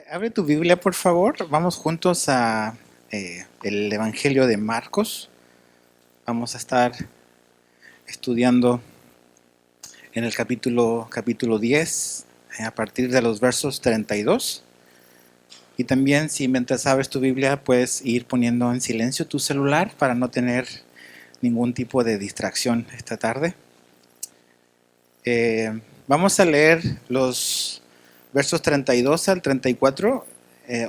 Abre tu Biblia, por favor. Vamos juntos a el Evangelio de Marcos. Vamos a estar estudiando en el capítulo 10, a partir de los versos 32. Y también, si mientras abres tu Biblia, puedes ir poniendo en silencio tu celular para no tener ningún tipo de distracción esta tarde. Vamos a leer los versos 32 al 34.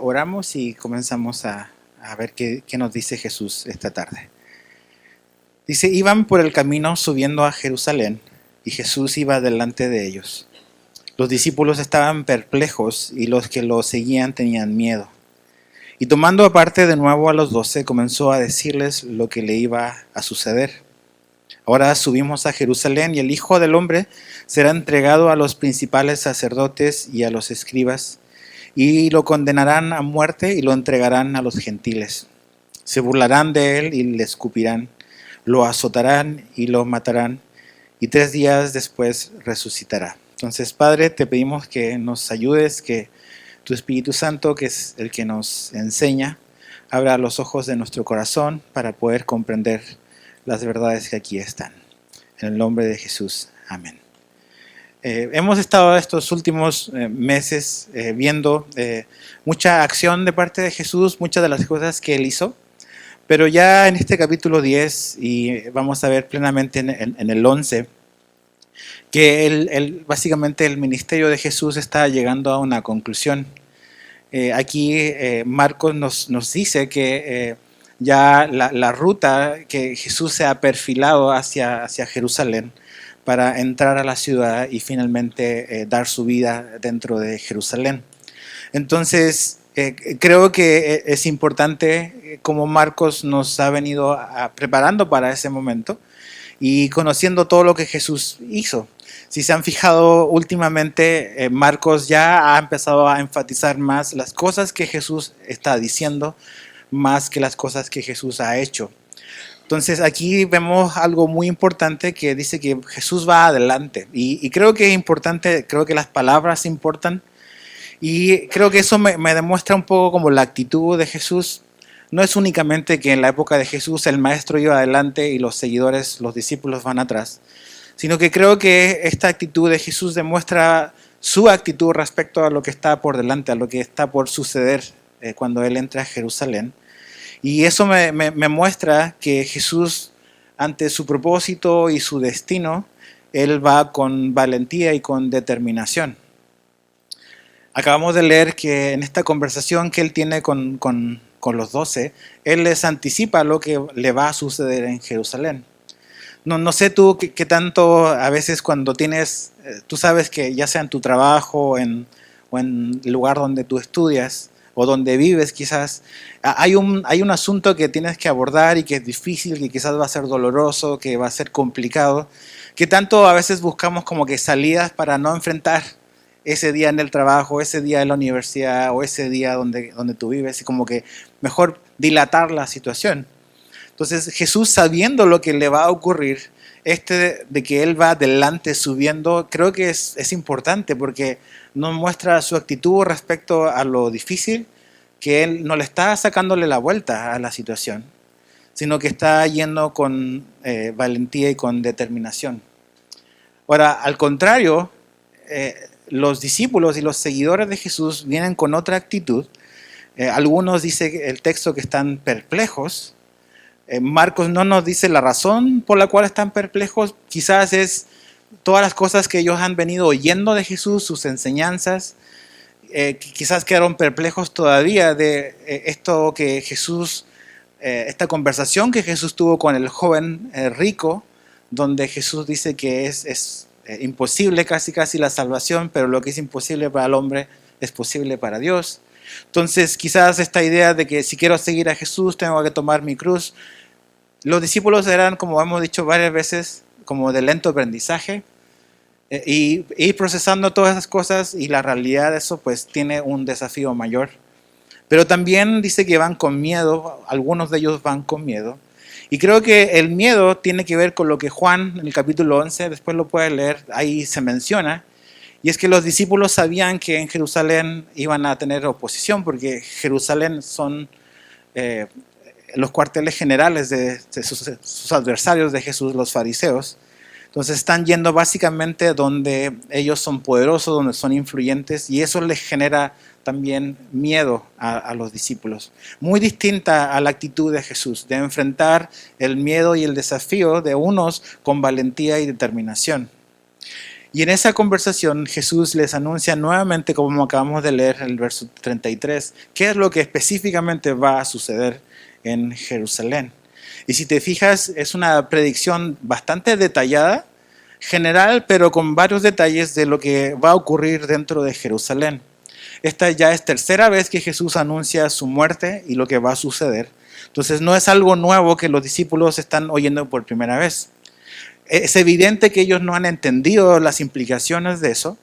Oramos y comenzamos a ver qué nos dice Jesús esta tarde. Dice: iban por el camino subiendo a Jerusalén, y Jesús iba delante de ellos. Los discípulos estaban perplejos, y los que lo seguían tenían miedo. Y tomando aparte de nuevo a los 12, comenzó a decirles lo que le iba a suceder. Ahora subimos a Jerusalén, y el Hijo del Hombre será entregado a los principales sacerdotes y a los escribas, y lo condenarán a muerte y lo entregarán a los gentiles. Se burlarán de él y le escupirán, lo azotarán y lo matarán, y 3 días después resucitará. Entonces, Padre, te pedimos que nos ayudes, que tu Espíritu Santo, que es el que nos enseña, abra los ojos de nuestro corazón para poder comprender las verdades que aquí están. En el nombre de Jesús, amén. Hemos estado estos últimos meses viendo mucha acción de parte de Jesús, muchas de las cosas que él hizo, pero ya en este capítulo 10, y vamos a ver plenamente en el 11, que básicamente el ministerio de Jesús está llegando a una conclusión. Aquí Marcos nos dice que ya la ruta que Jesús se ha perfilado hacia Jerusalén para entrar a la ciudad y finalmente dar su vida dentro de Jerusalén. Entonces, creo que es importante como Marcos nos ha venido preparando para ese momento y conociendo todo lo que Jesús hizo. Si se han fijado últimamente, Marcos ya ha empezado a enfatizar más las cosas que Jesús está diciendo, más que las cosas que Jesús ha hecho. Entonces aquí vemos algo muy importante que dice que Jesús va adelante. Y creo que es importante, creo que las palabras importan. Y creo que eso me demuestra un poco como la actitud de Jesús. No es únicamente que en la época de Jesús el maestro iba adelante y los seguidores, los discípulos van atrás, sino que creo que esta actitud de Jesús demuestra su actitud respecto a lo que está por delante, a lo que está por suceder cuando Él entra a Jerusalén. Y eso me muestra que Jesús, ante su propósito y su destino, Él va con valentía y con determinación. Acabamos de leer que en esta conversación que Él tiene con los 12, Él les anticipa lo que le va a suceder en Jerusalén. No sé tú qué tanto a veces cuando tienes, tú sabes que ya sea en tu trabajo o en el lugar donde tú estudias o donde vives quizás, hay un asunto que tienes que abordar y que es difícil, que quizás va a ser doloroso, que va a ser complicado, que tanto a veces buscamos como que salidas para no enfrentar ese día en el trabajo, ese día en la universidad o ese día donde tú vives, y como que mejor dilatar la situación. Entonces Jesús, sabiendo lo que le va a ocurrir, de que Él va adelante subiendo, creo que es importante porque nos muestra su actitud respecto a lo difícil, que Él no le está sacándole la vuelta a la situación, sino que está yendo con valentía y con determinación. Ahora, al contrario, los discípulos y los seguidores de Jesús vienen con otra actitud. Algunos dice el texto que están perplejos. Marcos no nos dice la razón por la cual están perplejos. Quizás es todas las cosas que ellos han venido oyendo de Jesús, sus enseñanzas. Quizás quedaron perplejos todavía de esto que Jesús, esta conversación que Jesús tuvo con el joven rico, donde Jesús dice que es imposible casi la salvación, pero lo que es imposible para el hombre es posible para Dios. Entonces quizás esta idea de que si quiero seguir a Jesús tengo que tomar mi cruz. Los discípulos eran, como hemos dicho varias veces, como de lento aprendizaje, y ir procesando todas esas cosas, y la realidad de eso pues tiene un desafío mayor. Pero también dice que van con miedo, algunos de ellos van con miedo. Y creo que el miedo tiene que ver con lo que Juan en el capítulo 11, después lo puedes leer, ahí se menciona, Y es que los discípulos sabían que en Jerusalén iban a tener oposición, porque Jerusalén son los cuarteles generales de sus adversarios de Jesús, los fariseos. Entonces están yendo básicamente donde ellos son poderosos, donde son influyentes, y eso les genera también miedo a los discípulos. Muy distinta a la actitud de Jesús, de enfrentar el miedo y el desafío de unos con valentía y determinación. Y en esa conversación Jesús les anuncia nuevamente, como acabamos de leer en el verso 33, qué es lo que específicamente va a suceder en Jerusalén. Y si te fijas, es una predicción bastante detallada, general, pero con varios detalles de lo que va a ocurrir dentro de Jerusalén. Esta ya es tercera vez que Jesús anuncia su muerte y lo que va a suceder. Entonces no es algo nuevo que los discípulos están oyendo por primera vez. Es evidente que ellos no han entendido las implicaciones de eso,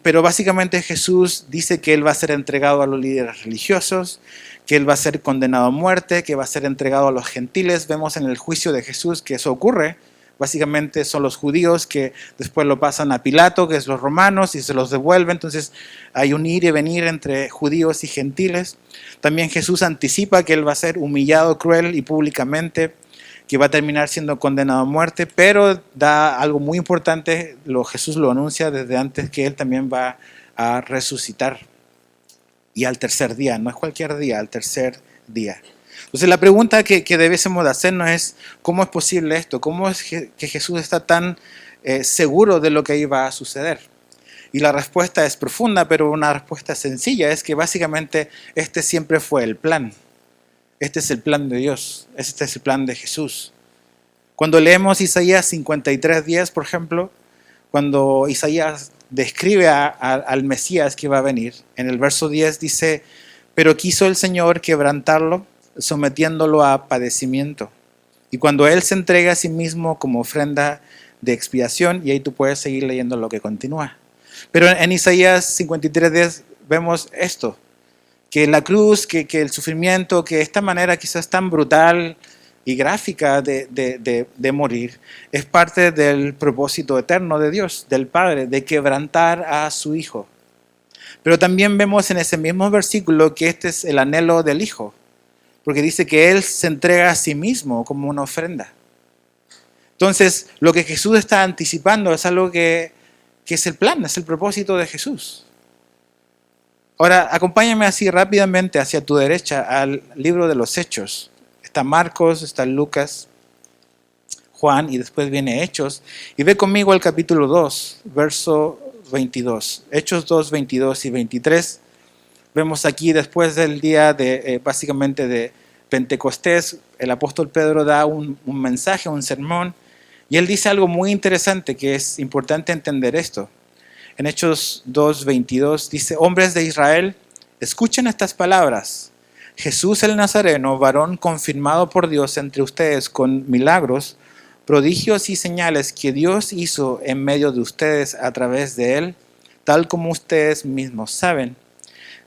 pero básicamente Jesús dice que Él va a ser entregado a los líderes religiosos, que Él va a ser condenado a muerte, que va a ser entregado a los gentiles. Vemos en el juicio de Jesús que eso ocurre. Básicamente son los judíos que después lo pasan a Pilato, que es los romanos, y se los devuelve. Entonces hay un ir y venir entre judíos y gentiles. También Jesús anticipa que Él va a ser humillado cruel y públicamente, que va a terminar siendo condenado a muerte, pero da algo muy importante, Jesús lo anuncia desde antes, que Él también va a resucitar. Y al tercer día, no es cualquier día, al tercer día. Entonces la pregunta que debésemos de hacernos es, ¿cómo es posible esto? ¿Cómo es que Jesús está tan seguro de lo que iba a suceder? Y la respuesta es profunda, pero una respuesta sencilla, es que básicamente este siempre fue el plan. Este es el plan de Dios, este es el plan de Jesús. Cuando leemos Isaías 53:10, por ejemplo, cuando Isaías describe al Mesías que va a venir, en el verso 10 dice, pero quiso el Señor quebrantarlo, sometiéndolo a padecimiento. Y cuando Él se entrega a sí mismo como ofrenda de expiación, y ahí tú puedes seguir leyendo lo que continúa. Pero en Isaías 53:10 vemos esto, que la cruz, que el sufrimiento, que esta manera quizás tan brutal y gráfica de morir, es parte del propósito eterno de Dios, del Padre, de quebrantar a su Hijo. Pero también vemos en ese mismo versículo que este es el anhelo del Hijo, porque dice que Él se entrega a sí mismo como una ofrenda. Entonces, lo que Jesús está anticipando es algo que es el plan, es el propósito de Jesús. Ahora, acompáñame así rápidamente hacia tu derecha al libro de los Hechos. Está Marcos, está Lucas, Juan y después viene Hechos. Y ve conmigo al capítulo 2, verso 22. Hechos 2, 22 y 23. Vemos aquí después del día básicamente de Pentecostés, el apóstol Pedro da un mensaje, un sermón, y él dice algo muy interesante que es importante entender esto. En Hechos 2:22 dice, hombres de Israel, escuchen estas palabras. Jesús el Nazareno, varón confirmado por Dios entre ustedes con milagros, prodigios y señales que Dios hizo en medio de ustedes a través de él, tal como ustedes mismos saben.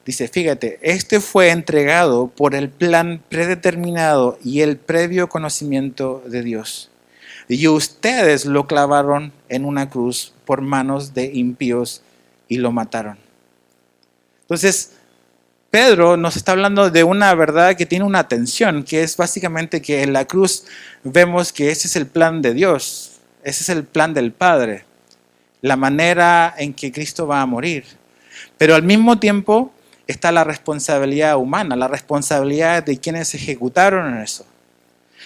Dice, fíjate, este fue entregado por el plan predeterminado y el previo conocimiento de Dios. Y ustedes lo clavaron en una cruz por manos de impíos y lo mataron. Entonces, Pedro nos está hablando de una verdad que tiene una tensión, que es básicamente que en la cruz vemos que ese es el plan de Dios, ese es el plan del Padre, la manera en que Cristo va a morir. Pero al mismo tiempo está la responsabilidad humana, la responsabilidad de quienes ejecutaron eso.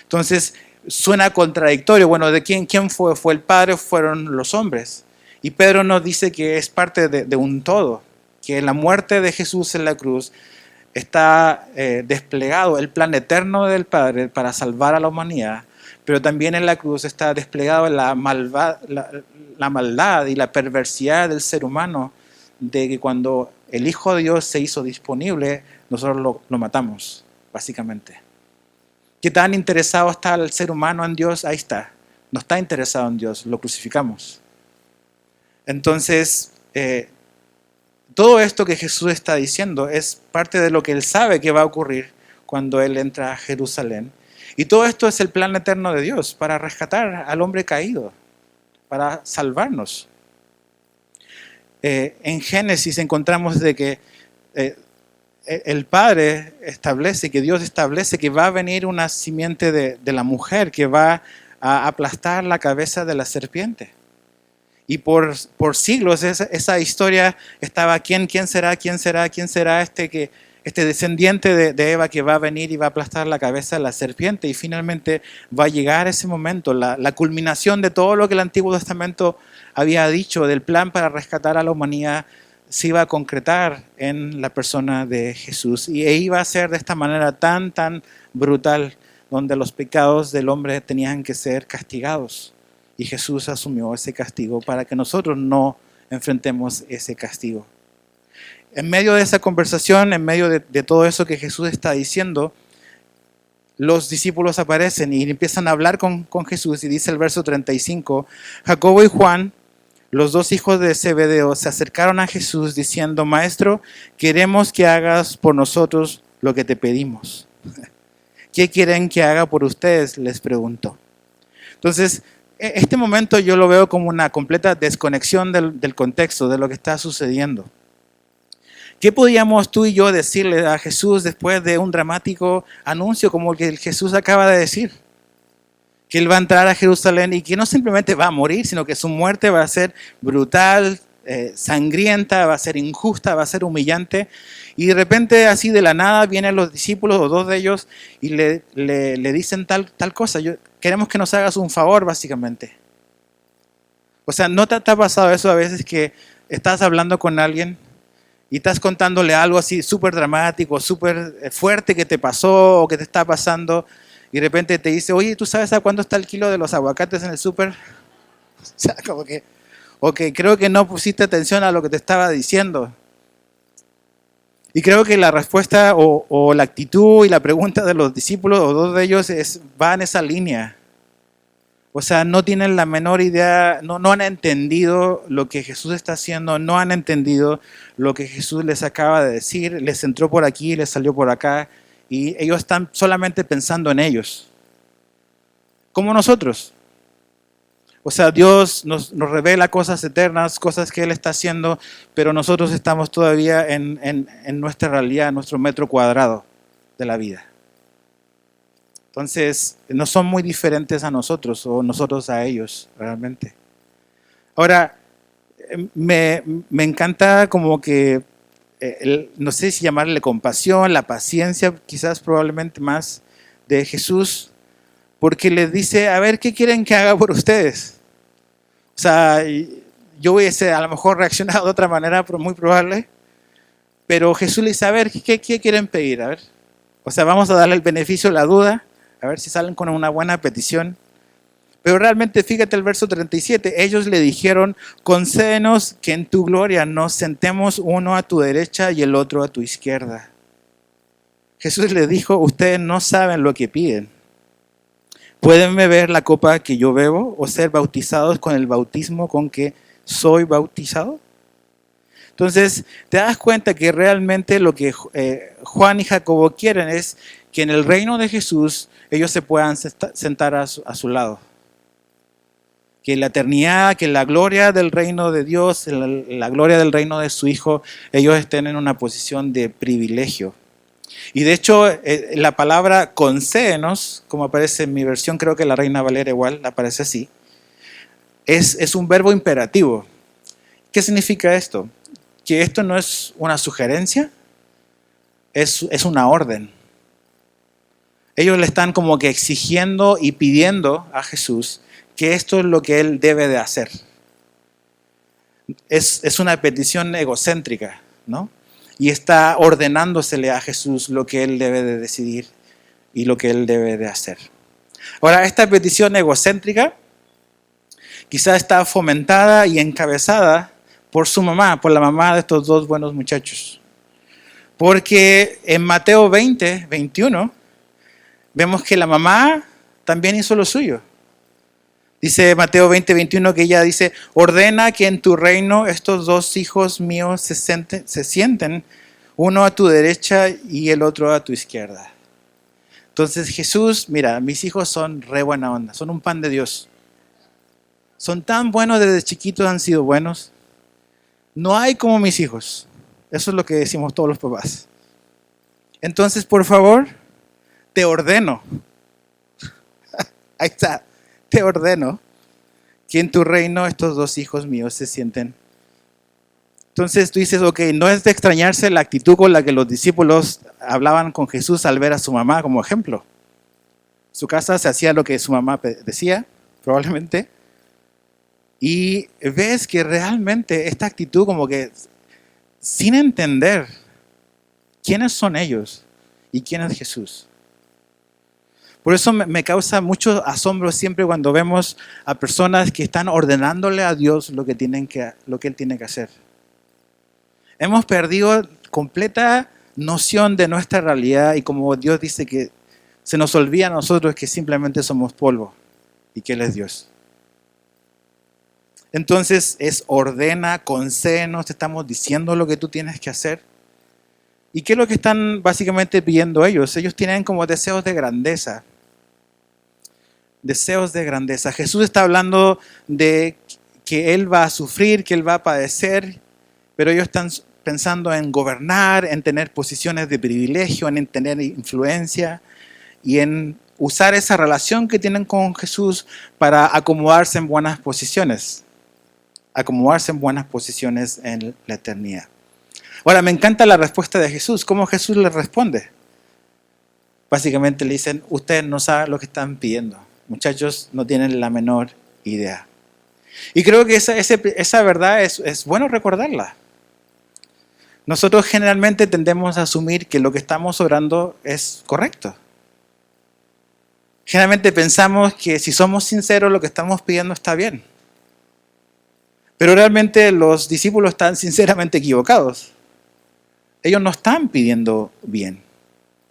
Entonces, suena contradictorio. Bueno, ¿de quién fue? ¿Fue el Padre o fueron los hombres? Y Pedro nos dice que es parte de un todo, que en la muerte de Jesús en la cruz está desplegado el plan eterno del Padre para salvar a la humanidad, pero también en la cruz está desplegado la maldad y la perversidad del ser humano, de que cuando el Hijo de Dios se hizo disponible, nosotros lo matamos, básicamente. ¿Qué tan interesado está el ser humano en Dios? Ahí está. No está interesado en Dios, lo crucificamos. Entonces, todo esto que Jesús está diciendo es parte de lo que Él sabe que va a ocurrir cuando Él entra a Jerusalén. Y todo esto es el plan eterno de Dios para rescatar al hombre caído, para salvarnos. en Génesis encontramos de que el Padre establece, que Dios establece que va a venir una simiente de la mujer que va a aplastar la cabeza de la serpiente. Y por siglos esa historia estaba, ¿quién será este descendiente de Eva que va a venir y va a aplastar la cabeza de la serpiente? Y finalmente va a llegar ese momento, la culminación de todo lo que el Antiguo Testamento había dicho del plan para rescatar a la humanidad se iba a concretar en la persona de Jesús. Y iba a ser de esta manera tan brutal, donde los pecados del hombre tenían que ser castigados. Y Jesús asumió ese castigo para que nosotros no enfrentemos ese castigo. En medio de esa conversación, en medio de todo eso que Jesús está diciendo, los discípulos aparecen y empiezan a hablar con Jesús. Y dice el verso 35, Jacobo y Juan, los dos hijos de Zebedeo, se acercaron a Jesús diciendo, Maestro, queremos que hagas por nosotros lo que te pedimos. ¿Qué quieren que haga por ustedes?, les preguntó. Entonces, este momento yo lo veo como una completa desconexión del contexto, de lo que está sucediendo. ¿Qué podíamos tú y yo decirle a Jesús después de un dramático anuncio como el que Jesús acaba de decir? Que Él va a entrar a Jerusalén y que no simplemente va a morir, sino que su muerte va a ser brutal, sangrienta, va a ser injusta, va a ser humillante. Y de repente, así de la nada, vienen los discípulos, o dos de ellos, y le dicen tal cosa. Queremos que nos hagas un favor, básicamente. O sea, ¿no te ha pasado eso a veces que estás hablando con alguien y estás contándole algo así súper dramático, súper fuerte que te pasó o que te está pasando, y de repente te dice, oye, ¿tú sabes a cuánto está el kilo de los aguacates en el súper? O sea, como que, ok, creo que no pusiste atención a lo que te estaba diciendo. Y creo que la respuesta o la actitud y la pregunta de los discípulos, o dos de ellos, va en esa línea. O sea, no tienen la menor idea, no han entendido lo que Jesús está haciendo, no han entendido lo que Jesús les acaba de decir, les entró por aquí, les salió por acá, y ellos están solamente pensando en ellos. Como nosotros. O sea, Dios nos revela cosas eternas, cosas que Él está haciendo, pero nosotros estamos todavía en nuestra realidad, en nuestro metro cuadrado de la vida. Entonces, no son muy diferentes a nosotros o nosotros a ellos, realmente. Ahora, me encanta como que, no sé si llamarle compasión, la paciencia, quizás probablemente más, de Jesús, porque les dice, a ver, ¿qué quieren que haga por ustedes? O sea, yo hubiese a lo mejor reaccionado de otra manera, pero muy probable, pero Jesús les dice, a ver, ¿qué quieren pedir? A ver, o sea, vamos a darle el beneficio de la duda, a ver si salen con una buena petición. Pero realmente, fíjate el verso 37, ellos le dijeron, concédenos que en tu gloria nos sentemos uno a tu derecha y el otro a tu izquierda. Jesús les dijo, ustedes no saben lo que piden. ¿Pueden beber la copa que yo bebo o ser bautizados con el bautismo con que soy bautizado? Entonces, te das cuenta que realmente lo que Juan y Jacobo quieren es que en el reino de Jesús ellos se puedan sentar a su lado. Que la eternidad, que la gloria del reino de Dios, la gloria del reino de su Hijo, ellos estén en una posición de privilegio. Y de hecho, la palabra concédenos, como aparece en mi versión, creo que la Reina Valera igual aparece así, es un verbo imperativo. ¿Qué significa esto? Que esto no es una sugerencia, es una orden. Ellos le están como que exigiendo y pidiendo a Jesús que esto es lo que Él debe de hacer. Es una petición egocéntrica, ¿no? Y está ordenándosele a Jesús lo que Él debe de decidir y lo que Él debe de hacer. Ahora, esta petición egocéntrica quizá está fomentada y encabezada por su mamá, por la mamá de estos dos buenos muchachos. Porque en Mateo 20, 21, vemos que la mamá también hizo lo suyo. Dice Mateo 20, 21 que ella dice, ordena que en tu reino estos dos hijos míos se sienten, uno a tu derecha y el otro a tu izquierda. Entonces Jesús, mira, mis hijos son re buena onda, son un pan de Dios. Son tan buenos desde chiquitos, han sido buenos. No hay como mis hijos. Eso es lo que decimos todos los papás. Entonces, por favor, te ordeno. Ahí está. Te ordeno que en tu reino estos dos hijos míos se sienten. Entonces tú dices, ok, no es de extrañarse la actitud con la que los discípulos hablaban con Jesús al ver a su mamá como ejemplo. En su casa se hacía lo que su mamá decía, probablemente. Y ves que realmente esta actitud como que sin entender quiénes son ellos y quién es Jesús. Por eso me causa mucho asombro siempre cuando vemos a personas que están ordenándole a Dios lo que Él tiene que hacer. Hemos perdido completa noción de nuestra realidad y como Dios dice que se nos olvida a nosotros que simplemente somos polvo y que Él es Dios. Entonces ordena, concédenos, te estamos diciendo lo que tú tienes que hacer. ¿Y qué es lo que están básicamente pidiendo ellos? Ellos tienen como deseos de grandeza. Deseos de grandeza. Jesús está hablando de que Él va a sufrir, que Él va a padecer, pero ellos están pensando en gobernar, en tener posiciones de privilegio, en tener influencia y en usar esa relación que tienen con Jesús para acomodarse en buenas posiciones. Acomodarse en buenas posiciones en la eternidad. Ahora, me encanta la respuesta de Jesús. ¿Cómo Jesús les responde? Básicamente le dicen, ustedes no saben lo que están pidiendo. Muchachos, no tienen la menor idea. Y creo que esa verdad es bueno recordarla. Nosotros generalmente tendemos a asumir que lo que estamos orando es correcto. Generalmente pensamos que si somos sinceros lo que estamos pidiendo está bien. Pero realmente los discípulos están sinceramente equivocados. Ellos no están pidiendo bien.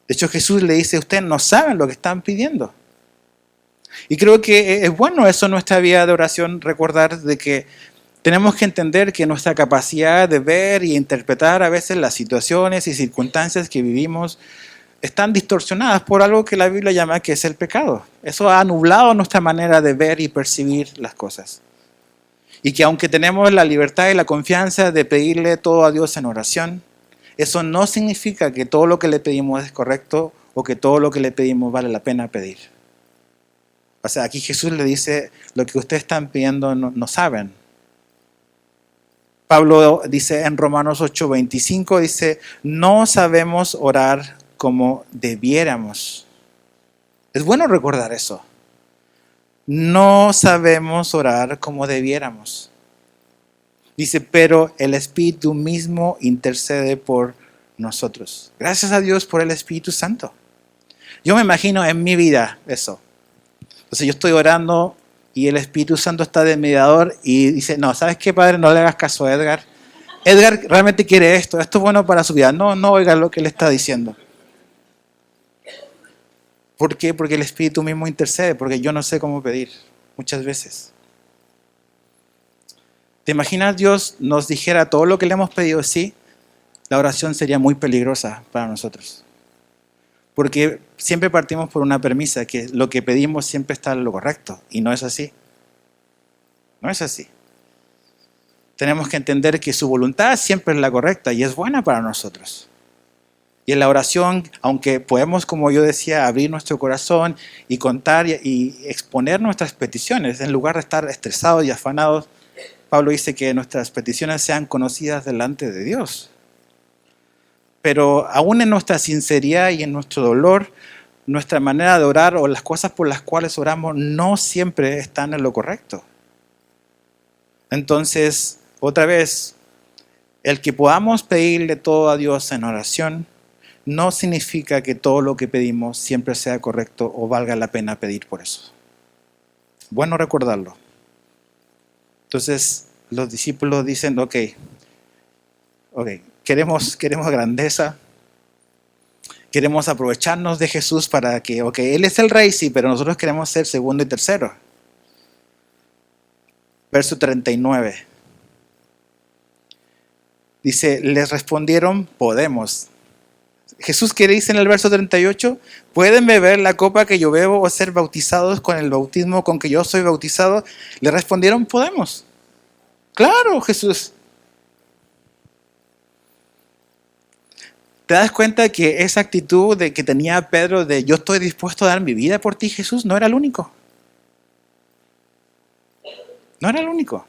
De hecho, Jesús le dice, ustedes no saben lo que están pidiendo. Y creo que es bueno eso en nuestra vida de oración, recordar de que tenemos que entender que nuestra capacidad de ver y interpretar a veces las situaciones y circunstancias que vivimos están distorsionadas por algo que la Biblia llama que es el pecado. Eso ha nublado nuestra manera de ver y percibir las cosas. Y que aunque tenemos la libertad y la confianza de pedirle todo a Dios en oración, eso no significa que todo lo que le pedimos es correcto o que todo lo que le pedimos vale la pena pedir. O sea, aquí Jesús le dice, lo que ustedes están pidiendo no saben. Pablo dice en Romanos 8:25, dice, no sabemos orar como debiéramos. Es bueno recordar eso. No sabemos orar como debiéramos. Dice, pero el Espíritu mismo intercede por nosotros. Gracias a Dios por el Espíritu Santo. Yo me imagino en mi vida eso. Entonces yo estoy orando y el Espíritu Santo está de mediador y dice, no, ¿sabes qué, Padre? No le hagas caso a Edgar. Edgar realmente quiere esto es bueno para su vida. No oiga lo que él está diciendo. ¿Por qué? Porque el Espíritu mismo intercede, porque yo no sé cómo pedir muchas veces. ¿Te imaginas Dios nos dijera todo lo que le hemos pedido? Sí, la oración sería muy peligrosa para nosotros. Porque siempre partimos por una premisa, que lo que pedimos siempre está en lo correcto, y no es así. No es así. Tenemos que entender que su voluntad siempre es la correcta y es buena para nosotros. Y en la oración, aunque podemos, como yo decía, abrir nuestro corazón y contar y exponer nuestras peticiones, en lugar de estar estresados y afanados, Pablo dice que nuestras peticiones sean conocidas delante de Dios. Pero aún en nuestra sinceridad y en nuestro dolor, nuestra manera de orar o las cosas por las cuales oramos no siempre están en lo correcto. Entonces, otra vez, el que podamos pedirle todo a Dios en oración no significa que todo lo que pedimos siempre sea correcto o valga la pena pedir por eso. Bueno recordarlo. Entonces los discípulos dicen, ok, queremos grandeza, queremos aprovecharnos de Jesús para que, Él es el rey, sí, pero nosotros queremos ser segundo y tercero. Verso 39. Dice, les respondieron, podemos. Jesús, ¿qué dice en el verso 38? ¿Pueden beber la copa que yo bebo o ser bautizados con el bautismo con que yo soy bautizado? Le respondieron, podemos. Claro, Jesús. ¿Te das cuenta que esa actitud de que tenía Pedro de yo estoy dispuesto a dar mi vida por ti, Jesús, no era el único? No era el único.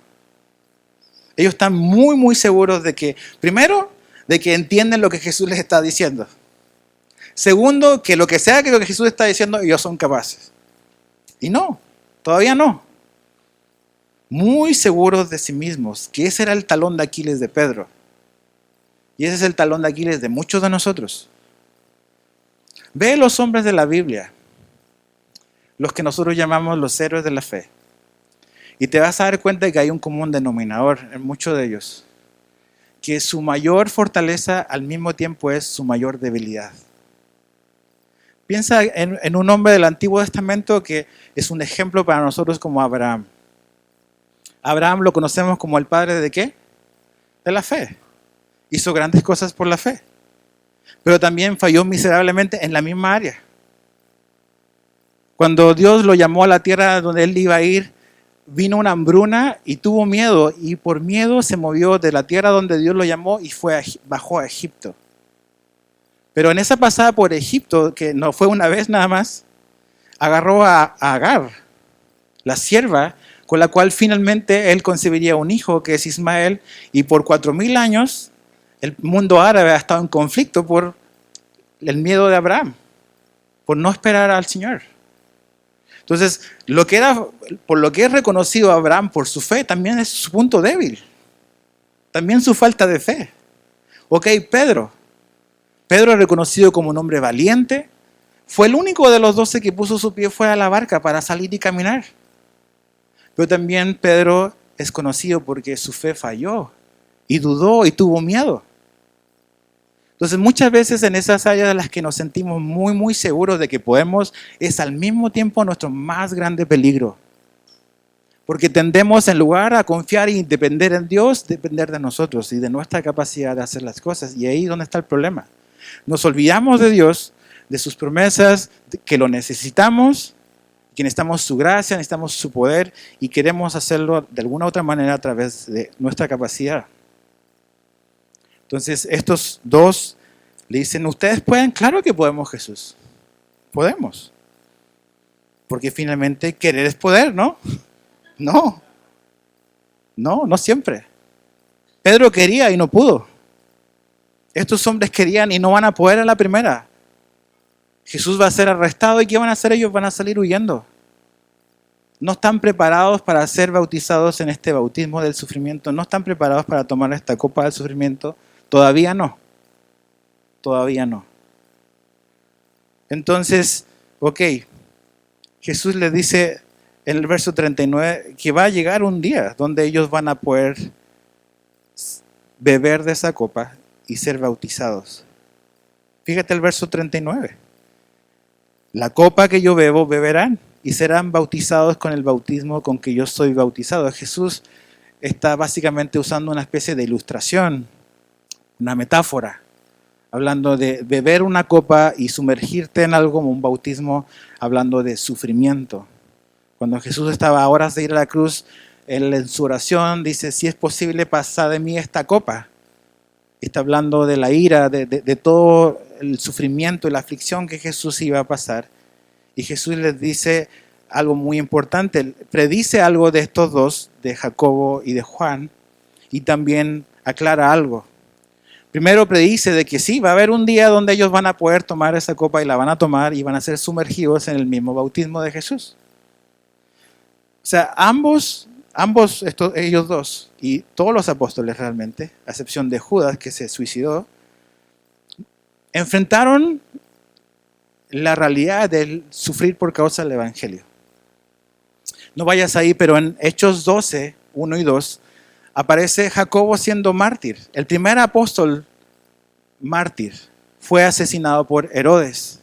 Ellos están muy, muy seguros de que, primero, de que entienden lo que Jesús les está diciendo. Segundo, que lo que sea que lo que Jesús está diciendo, ellos son capaces. Y no, todavía no. Muy seguros de sí mismos, que ese era el talón de Aquiles de Pedro. Y ese es el talón de Aquiles de muchos de nosotros. Ve los hombres de la Biblia, los que nosotros llamamos los héroes de la fe. Y te vas a dar cuenta de que hay un común denominador en muchos de ellos. Que su mayor fortaleza al mismo tiempo es su mayor debilidad. Piensa en un hombre del Antiguo Testamento que es un ejemplo para nosotros como Abraham. Abraham lo conocemos como el padre de ¿qué? De la fe. Hizo grandes cosas por la fe. Pero también falló miserablemente en la misma área. Cuando Dios lo llamó a la tierra donde él iba a ir, vino una hambruna y tuvo miedo. Y por miedo se movió de la tierra donde Dios lo llamó y bajó a Egipto. Pero en esa pasada por Egipto, que no fue una vez nada más, agarró a Agar, la sierva, con la cual finalmente él concebiría un hijo que es Ismael. Y por 4,000 años el mundo árabe ha estado en conflicto por el miedo de Abraham, por no esperar al Señor. Entonces, por lo que es reconocido Abraham por su fe, también es su punto débil. También su falta de fe. Ok, Pedro es reconocido como un hombre valiente. Fue el único de los 12 que puso su pie fuera de la barca para salir y caminar. Pero también Pedro es conocido porque su fe falló y dudó y tuvo miedo. Entonces muchas veces en esas áreas en las que nos sentimos muy, muy seguros de que podemos, es al mismo tiempo nuestro más grande peligro. Porque tendemos en lugar a confiar y depender en Dios, depender de nosotros y de nuestra capacidad de hacer las cosas. Y ahí es donde está el problema. Nos olvidamos de Dios, de sus promesas, que lo necesitamos, que necesitamos su gracia, necesitamos su poder y queremos hacerlo de alguna u otra manera a través de nuestra capacidad. Entonces estos dos le dicen, ¿ustedes pueden? Claro que podemos, Jesús. Podemos. Porque finalmente querer es poder, ¿no? No siempre. Pedro quería y no pudo. Estos hombres querían y no van a poder a la primera. Jesús va a ser arrestado y ¿qué van a hacer ellos? Van a salir huyendo. No están preparados para ser bautizados en este bautismo del sufrimiento. No están preparados para tomar esta copa del sufrimiento. Todavía no. Entonces, ok, Jesús les dice en el verso 39 que va a llegar un día donde ellos van a poder beber de esa copa y ser bautizados. Fíjate el verso 39. La copa que yo bebo, beberán y serán bautizados con el bautismo con que yo soy bautizado. Jesús está básicamente usando una especie de ilustración, una metáfora, hablando de beber una copa y sumergirte en algo como un bautismo, hablando de sufrimiento. Cuando Jesús estaba a horas de ir a la cruz, él en su oración dice, si es posible, pasa de mí esta copa. Está hablando de la ira, de todo el sufrimiento y la aflicción que Jesús iba a pasar. Y Jesús les dice algo muy importante, predice algo de estos dos, de Jacobo y de Juan, y también aclara algo. Primero predice de que sí, va a haber un día donde ellos van a poder tomar esa copa y la van a tomar y van a ser sumergidos en el mismo bautismo de Jesús. O sea, ellos dos y todos los apóstoles realmente, a excepción de Judas que se suicidó, enfrentaron la realidad del sufrir por causa del Evangelio. No vayas ahí, pero en Hechos 12, 1 y 2, aparece Jacobo siendo mártir. El primer apóstol mártir fue asesinado por Herodes.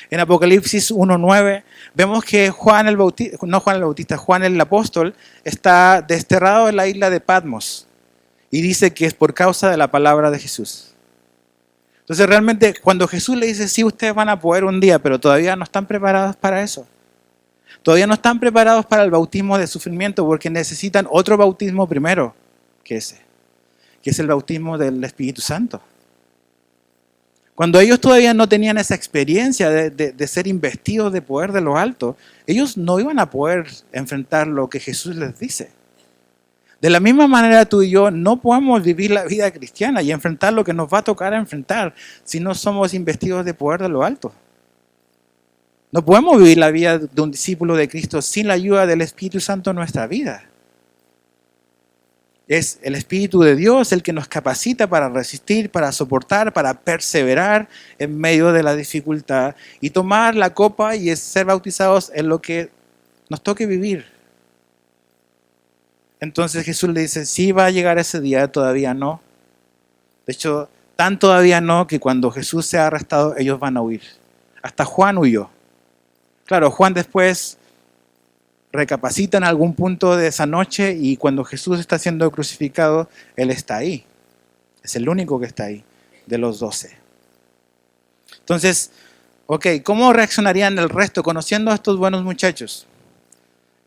En Apocalipsis 1:9 vemos que Juan el apóstol está desterrado en la isla de Patmos y dice que es por causa de la palabra de Jesús. Entonces realmente cuando Jesús le dice, sí, ustedes van a poder un día, pero todavía no están preparados para eso. Todavía no están preparados para el bautismo de sufrimiento porque necesitan otro bautismo primero que ese, que es el bautismo del Espíritu Santo. Cuando ellos todavía no tenían esa experiencia de ser investidos de poder de lo alto, ellos no iban a poder enfrentar lo que Jesús les dice. De la misma manera tú y yo no podemos vivir la vida cristiana y enfrentar lo que nos va a tocar enfrentar si no somos investidos de poder de lo alto. No podemos vivir la vida de un discípulo de Cristo sin la ayuda del Espíritu Santo en nuestra vida. Es el Espíritu de Dios el que nos capacita para resistir, para soportar, para perseverar en medio de la dificultad y tomar la copa y ser bautizados en lo que nos toque vivir. Entonces Jesús le dice, sí va a llegar ese día, todavía no. De hecho, tan todavía no que cuando Jesús sea arrestado, ellos van a huir. Hasta Juan huyó. Claro, Juan después recapacita en algún punto de esa noche y cuando Jesús está siendo crucificado, Él está ahí. Es el único que está ahí, de los 12. Entonces, ¿cómo reaccionarían el resto conociendo a estos buenos muchachos?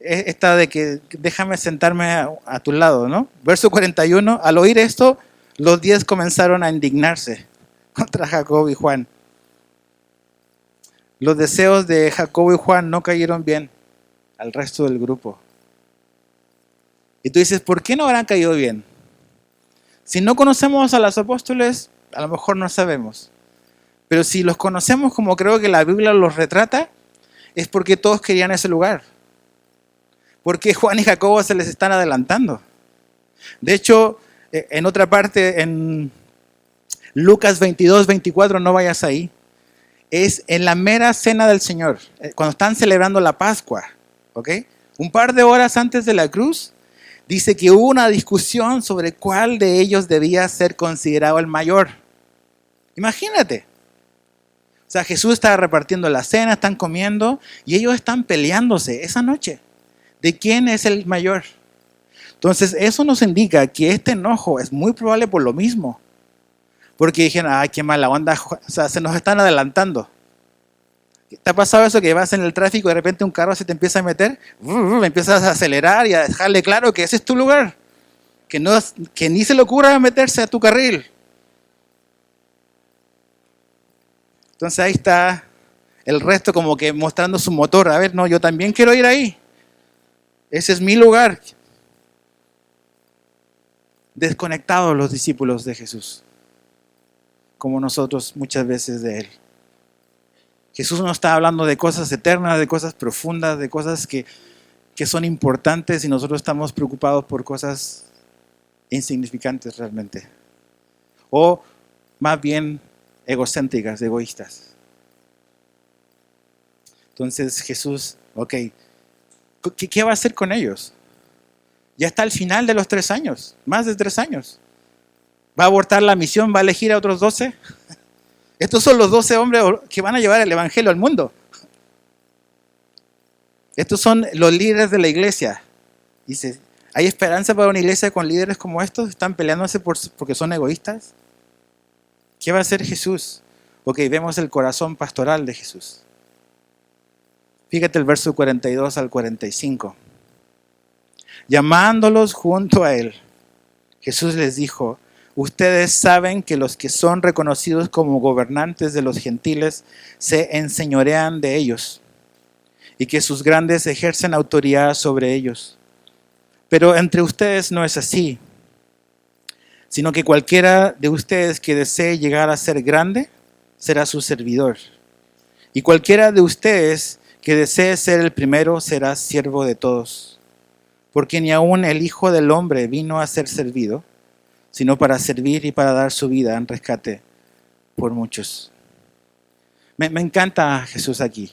Esta de que déjame sentarme a tu lado, ¿no? Verso 41, al oír esto, los 10 comenzaron a indignarse contra Jacobo y Juan. Los deseos de Jacobo y Juan no cayeron bien al resto del grupo. Y tú dices, ¿por qué no habrán caído bien? Si no conocemos a los apóstoles, a lo mejor no sabemos. Pero si los conocemos como creo que la Biblia los retrata, es porque todos querían ese lugar. Porque Juan y Jacobo se les están adelantando. De hecho, en otra parte, en Lucas 22, 24, no vayas ahí, es en la mera cena del Señor, cuando están celebrando la Pascua, ¿ok? Un par de horas antes de la cruz, dice que hubo una discusión sobre cuál de ellos debía ser considerado el mayor. Imagínate. O sea, Jesús está repartiendo la cena, están comiendo, y ellos están peleándose esa noche de quién es el mayor. Entonces, eso nos indica que este enojo es muy probable por lo mismo. Porque dijeron, ay, qué mala onda, o sea, se nos están adelantando. ¿Te ha pasado eso que vas en el tráfico y de repente un carro se te empieza a meter? Empiezas a acelerar y a dejarle claro que ese es tu lugar. Que ni se le ocurra meterse a tu carril. Entonces ahí está el resto como que mostrando su motor. A ver, no, yo también quiero ir ahí. Ese es mi lugar. Desconectados los discípulos de Jesús, como nosotros muchas veces de Él. Jesús nos está hablando de cosas eternas, de cosas profundas, de cosas que son importantes y nosotros estamos preocupados por cosas insignificantes realmente. O más bien egocéntricas, egoístas. Entonces Jesús, ¿qué va a hacer con ellos? Ya está al final de los 3 años, más de 3 años. ¿Va a abortar la misión? ¿Va a elegir a otros 12? Estos son los 12 hombres que van a llevar el evangelio al mundo. Estos son los líderes de la iglesia. Dice, ¿hay esperanza para una iglesia con líderes como estos? ¿Están peleándose porque son egoístas? ¿Qué va a hacer Jesús? Vemos el corazón pastoral de Jesús. Fíjate el verso 42 al 45. Llamándolos junto a Él, Jesús les dijo, ustedes saben que los que son reconocidos como gobernantes de los gentiles se enseñorean de ellos y que sus grandes ejercen autoridad sobre ellos. Pero entre ustedes no es así, sino que cualquiera de ustedes que desee llegar a ser grande será su servidor. Y cualquiera de ustedes que desee ser el primero será siervo de todos. Porque ni aun el Hijo del Hombre vino a ser servido, sino para servir y para dar su vida en rescate por muchos. Me encanta Jesús aquí.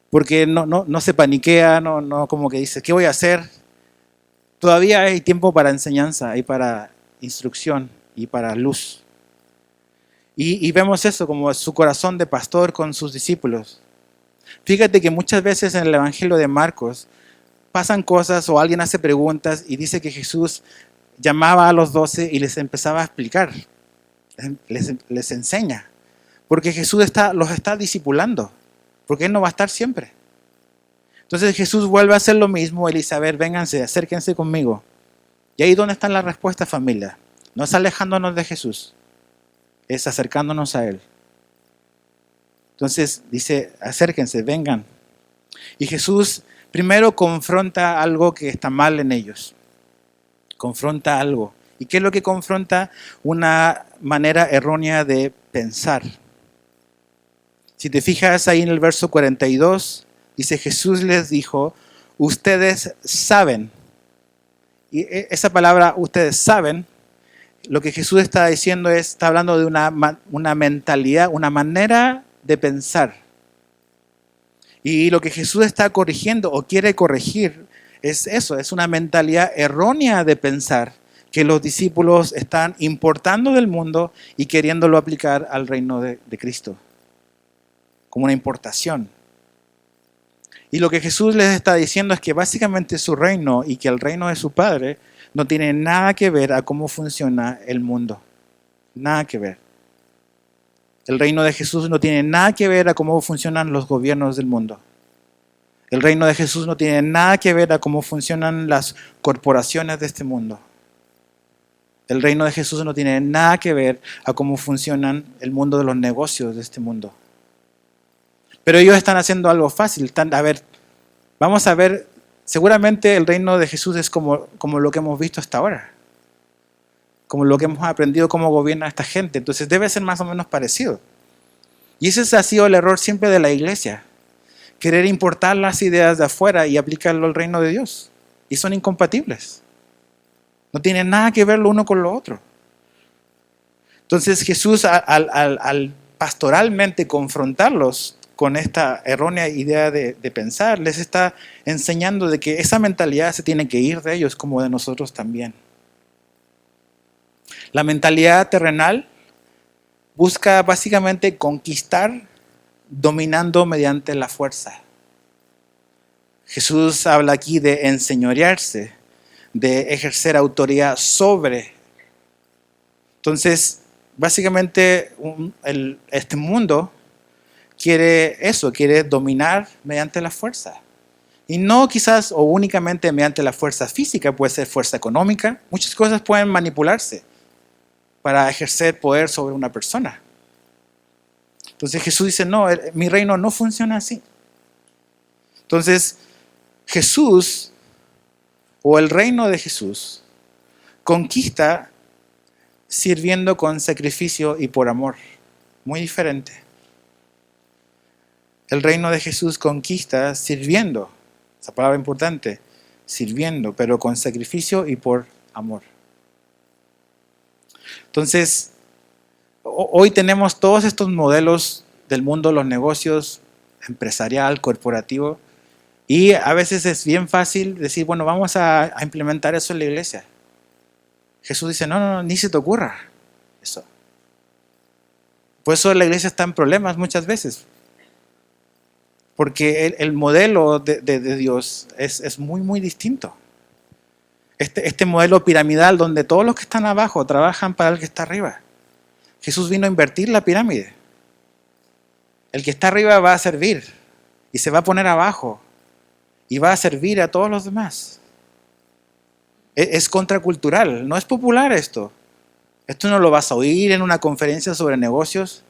Porque no se paniquea, no como que dice, ¿qué voy a hacer? Todavía hay tiempo para enseñanza y para instrucción y para luz. Y vemos eso como su corazón de pastor con sus discípulos. Fíjate que muchas veces en el Evangelio de Marcos pasan cosas o alguien hace preguntas y dice que Jesús llamaba a los 12 y les empezaba a explicar, les enseña, porque Jesús los está discipulando, porque Él no va a estar siempre. Entonces Jesús vuelve a hacer lo mismo, Él dice, a ver, vénganse, acérquense conmigo. Y ahí donde está la respuesta, familia, no es alejándonos de Jesús. es acercándonos a Él. Entonces dice, acérquense, vengan. Y Jesús primero confronta algo que está mal en ellos. Confronta algo. ¿Y qué es lo que confronta? Una manera errónea de pensar. Si te fijas ahí en el verso 42, dice, Jesús les dijo, ustedes saben. Y esa palabra, ustedes saben, lo que Jesús está diciendo está hablando de una mentalidad, una manera de pensar. Y lo que Jesús está corrigiendo o quiere corregir es eso, es una mentalidad errónea de pensar que los discípulos están importando del mundo y queriéndolo aplicar al reino de Cristo, como una importación. Y lo que Jesús les está diciendo es que básicamente su reino y que el reino de su Padre no tiene nada que ver a cómo funciona el mundo. Nada que ver. El reino de Jesús no tiene nada que ver a cómo funcionan los gobiernos del mundo. El reino de Jesús no tiene nada que ver a cómo funcionan las corporaciones de este mundo. El reino de Jesús no tiene nada que ver a cómo funcionan el mundo de los negocios de este mundo. Pero ellos están haciendo algo fácil. Vamos a ver, seguramente el reino de Jesús es como lo que hemos visto hasta ahora. Como lo que hemos aprendido cómo gobierna esta gente. Entonces debe ser más o menos parecido. Y ese ha sido el error siempre de la iglesia. Querer importar las ideas de afuera y aplicarlo al reino de Dios. Y son incompatibles. No tienen nada que ver lo uno con lo otro. Entonces Jesús al pastoralmente confrontarlos con esta errónea idea de pensar, les está enseñando de que esa mentalidad se tiene que ir de ellos como de nosotros también. La mentalidad terrenal busca básicamente conquistar dominando mediante la fuerza. Jesús habla aquí de enseñorearse, de ejercer autoridad sobre. Entonces, básicamente este mundo quiere eso, quiere dominar mediante la fuerza. Y no quizás o únicamente mediante la fuerza física, puede ser fuerza económica. Muchas cosas pueden manipularse para ejercer poder sobre una persona. Entonces Jesús dice, no, mi reino no funciona así. Entonces Jesús, o el reino de Jesús, conquista sirviendo con sacrificio y por amor. Muy diferente. El reino de Jesús conquista sirviendo, esa palabra importante, sirviendo, pero con sacrificio y por amor. Entonces, hoy tenemos todos estos modelos del mundo de los negocios, empresarial, corporativo, y a veces es bien fácil decir, bueno, vamos a implementar eso en la iglesia. Jesús dice, no, ni se te ocurra eso. Por eso la iglesia está en problemas muchas veces. Porque el modelo de Dios es muy, muy distinto. Este modelo piramidal donde todos los que están abajo trabajan para el que está arriba. Jesús vino a invertir la pirámide. El que está arriba va a servir y se va a poner abajo y va a servir a todos los demás. Es contracultural, no es popular esto. Esto no lo vas a oír en una conferencia sobre negocios.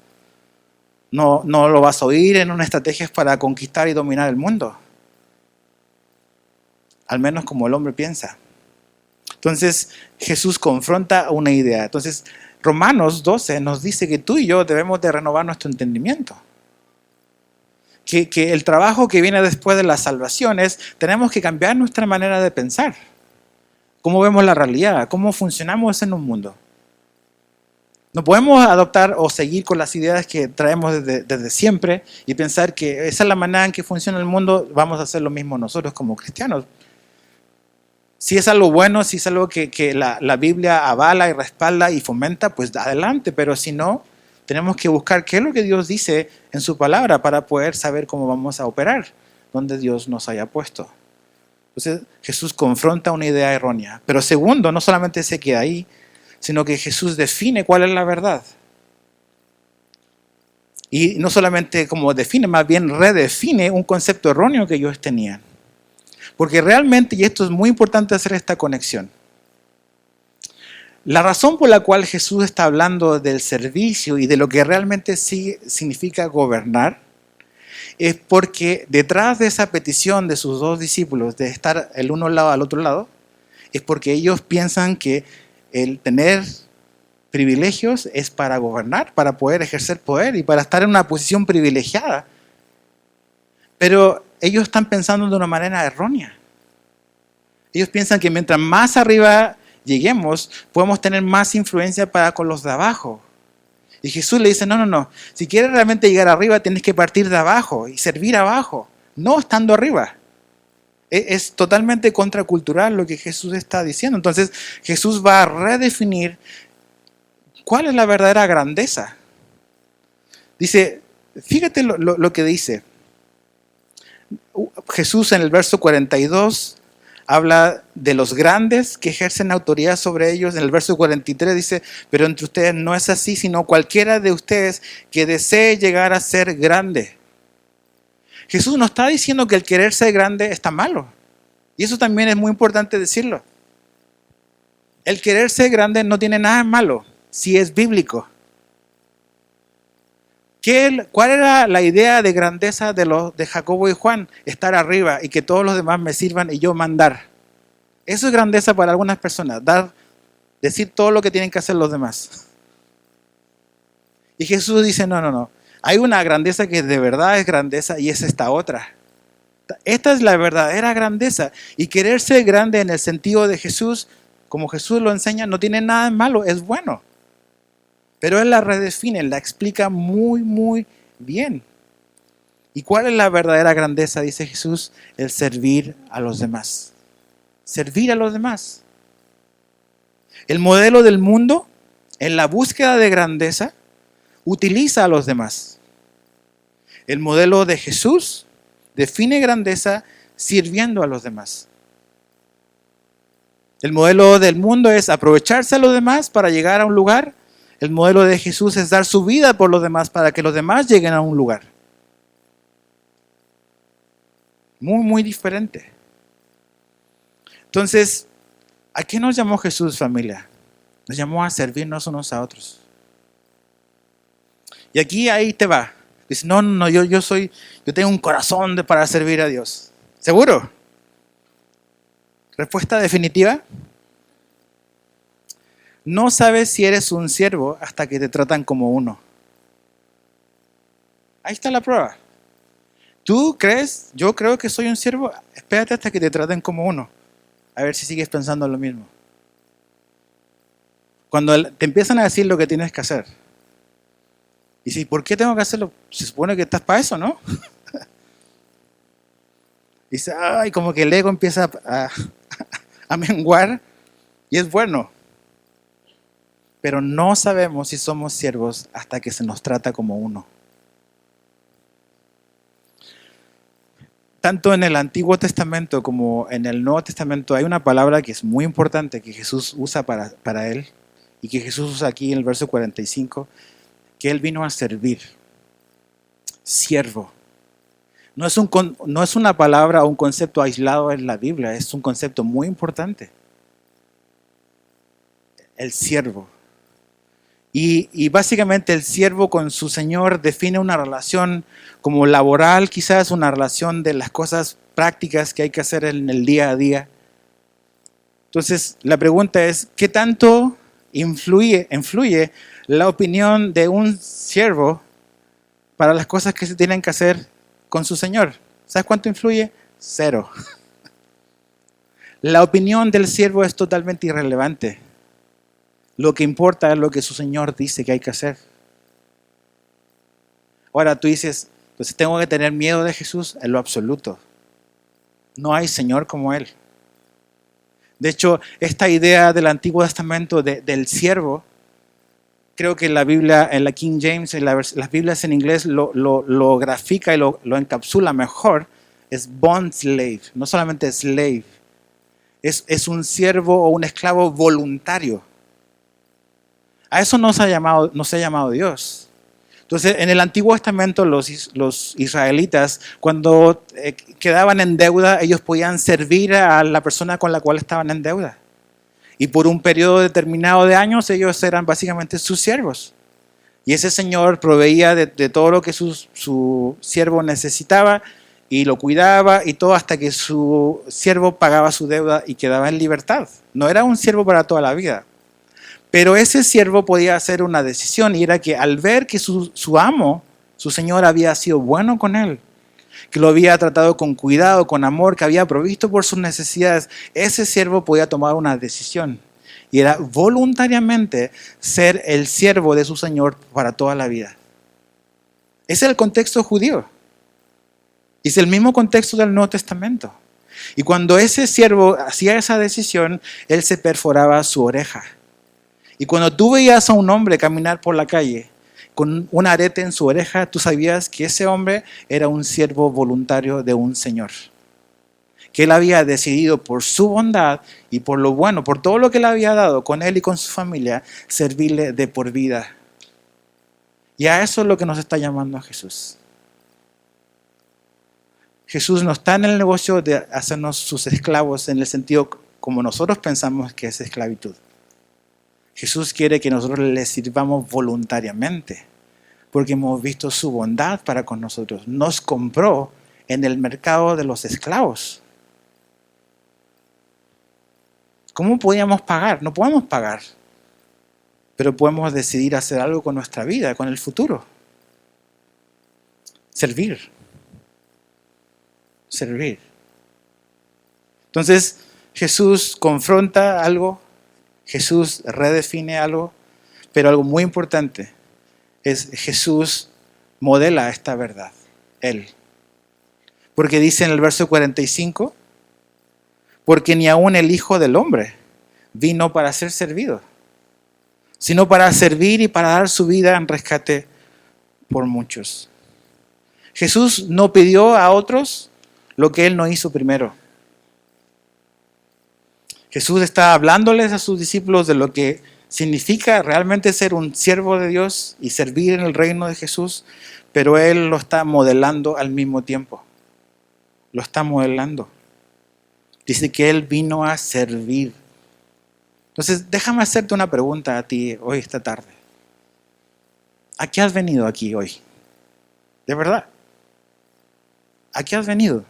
No lo vas a oír en una estrategia para conquistar y dominar el mundo. Al menos como el hombre piensa. Entonces Jesús confronta una idea. Entonces Romanos 12 nos dice que tú y yo debemos de renovar nuestro entendimiento. Que el trabajo que viene después de la salvación es, tenemos que cambiar nuestra manera de pensar. Cómo vemos la realidad, cómo funcionamos en un mundo. No podemos adoptar o seguir con las ideas que traemos desde siempre y pensar que esa es la manera en que funciona el mundo, vamos a hacer lo mismo nosotros como cristianos. Si es algo bueno, si es algo que la Biblia avala y respalda y fomenta, pues adelante, pero si no, tenemos que buscar qué es lo que Dios dice en su palabra para poder saber cómo vamos a operar, donde Dios nos haya puesto. Entonces Jesús confronta una idea errónea, pero segundo, no solamente se queda ahí, sino que Jesús define cuál es la verdad. Y no solamente como define, más bien redefine un concepto erróneo que ellos tenían. Porque realmente, y esto es muy importante hacer esta conexión, La razón por la cual Jesús está hablando del servicio y de lo que realmente sí significa gobernar es porque detrás de esa petición de sus dos discípulos de estar el uno al lado al otro lado, es porque ellos piensan que el tener privilegios es para gobernar, para poder ejercer poder y para estar en una posición privilegiada. Pero ellos están pensando de una manera errónea. Ellos piensan que mientras más arriba lleguemos, podemos tener más influencia para con los de abajo. Y Jesús le dice, no. Si quieres realmente llegar arriba, tienes que partir de abajo y servir abajo, no estando arriba. Es totalmente contracultural lo que Jesús está diciendo. Entonces, Jesús va a redefinir cuál es la verdadera grandeza. Dice, fíjate lo que dice. Jesús en el verso 42 habla de los grandes que ejercen autoridad sobre ellos. En el verso 43 dice, pero entre ustedes no es así, sino cualquiera de ustedes que desee llegar a ser grande. Jesús no está diciendo que el querer ser grande está malo. Y eso también es muy importante decirlo. El querer ser grande no tiene nada malo, si es bíblico. ¿Cuál era la idea de grandeza de Jacobo y Juan? Estar arriba y que todos los demás me sirvan y yo mandar. Eso es grandeza para algunas personas, decir todo lo que tienen que hacer los demás. Y Jesús dice, no. Hay una grandeza que de verdad es grandeza y es esta otra. Esta es la verdadera grandeza. Y querer ser grande en el sentido de Jesús, como Jesús lo enseña, no tiene nada de malo, es bueno. Pero Él la redefine, la explica muy bien. ¿Y cuál es la verdadera grandeza? Dice Jesús, el servir a los demás. Servir a los demás. El modelo del mundo, en la búsqueda de grandeza, utiliza a los demás. El modelo de Jesús define grandeza sirviendo a los demás. El modelo del mundo es aprovecharse a los demás para llegar a un lugar. El modelo de Jesús es dar su vida por los demás para que los demás lleguen a un lugar. Muy diferente. Entonces, ¿a qué nos llamó Jesús, familia? Nos llamó a servirnos unos a otros. Y aquí ahí te va. Dice, no, yo tengo un corazón para servir a Dios. ¿Seguro? Respuesta definitiva. No sabes si eres un siervo hasta que te tratan como uno. Ahí está la prueba. ¿Tú crees? Yo creo que soy un siervo. Espérate hasta que te traten como uno. A ver si sigues pensando lo mismo. Cuando te empiezan a decir lo que tienes que hacer. Y si, ¿por qué tengo que hacerlo? Se supone que estás para eso, ¿no? Dice, ay, como que el ego empieza a menguar. Y es bueno. Pero no sabemos si somos siervos hasta que se nos trata como uno. Tanto en el Antiguo Testamento como en el Nuevo Testamento hay una palabra que es muy importante que Jesús usa para Él y que Jesús usa aquí en el verso 45, que Él vino a servir. Siervo. No es una palabra o un concepto aislado en la Biblia, es un concepto muy importante. El siervo. Y básicamente el siervo con su Señor define una relación como laboral, quizás una relación de las cosas prácticas que hay que hacer en el día a día. Entonces, la pregunta es, ¿qué tanto influye la opinión de un siervo para las cosas que se tienen que hacer con su Señor? ¿Sabes cuánto influye? 0. La opinión del siervo es totalmente irrelevante. Lo que importa es lo que su Señor dice que hay que hacer. Ahora tú dices, pues tengo que tener miedo de Jesús en lo absoluto. No hay Señor como Él. De hecho, esta idea del Antiguo Testamento del siervo, creo que en la Biblia, en la King James, en las Biblias en inglés lo grafica y lo encapsula mejor. Es bond slave, no solamente slave. Es un siervo o un esclavo voluntario. A eso no se ha llamado Dios. Entonces, en el Antiguo Testamento, los israelitas, cuando quedaban en deuda, ellos podían servir a la persona con la cual estaban en deuda. Y por un periodo determinado de años ellos eran básicamente sus siervos. Y ese señor proveía de todo lo que su siervo necesitaba y lo cuidaba y todo hasta que su siervo pagaba su deuda y quedaba en libertad. No era un siervo para toda la vida. Pero ese siervo podía hacer una decisión y era que al ver que su amo, su señor, había sido bueno con él, que lo había tratado con cuidado, con amor, que había provisto por sus necesidades, ese siervo podía tomar una decisión. Y era voluntariamente ser el siervo de su Señor para toda la vida. Ese es el contexto judío. Y es el mismo contexto del Nuevo Testamento. Y cuando ese siervo hacía esa decisión, él se perforaba su oreja. Y cuando tú veías a un hombre caminar por la calle con un arete en su oreja, tú sabías que ese hombre era un siervo voluntario de un Señor. Que él había decidido por su bondad y por lo bueno, por todo lo que le había dado con él y con su familia, servirle de por vida. Y a eso es lo que nos está llamando a Jesús. Jesús no está en el negocio de hacernos sus esclavos en el sentido como nosotros pensamos que es esclavitud. Jesús quiere que nosotros le sirvamos voluntariamente, porque hemos visto su bondad para con nosotros. Nos compró en el mercado de los esclavos. ¿Cómo podíamos pagar? No podemos pagar, pero podemos decidir hacer algo con nuestra vida, con el futuro. Servir. Servir. Entonces, Jesús confronta algo, Jesús redefine algo, pero algo muy importante es Jesús modela esta verdad, Él. Porque dice en el verso 45, porque ni aun el Hijo del Hombre vino para ser servido, sino para servir y para dar su vida en rescate por muchos. Jesús no pidió a otros lo que Él no hizo primero. Jesús está hablándoles a sus discípulos de lo que significa realmente ser un siervo de Dios y servir en el reino de Jesús, pero Él lo está modelando al mismo tiempo. Lo está modelando. Dice que Él vino a servir. Entonces, déjame hacerte una pregunta a ti hoy, esta tarde. ¿A qué has venido aquí hoy? ¿De verdad? ¿A qué has venido?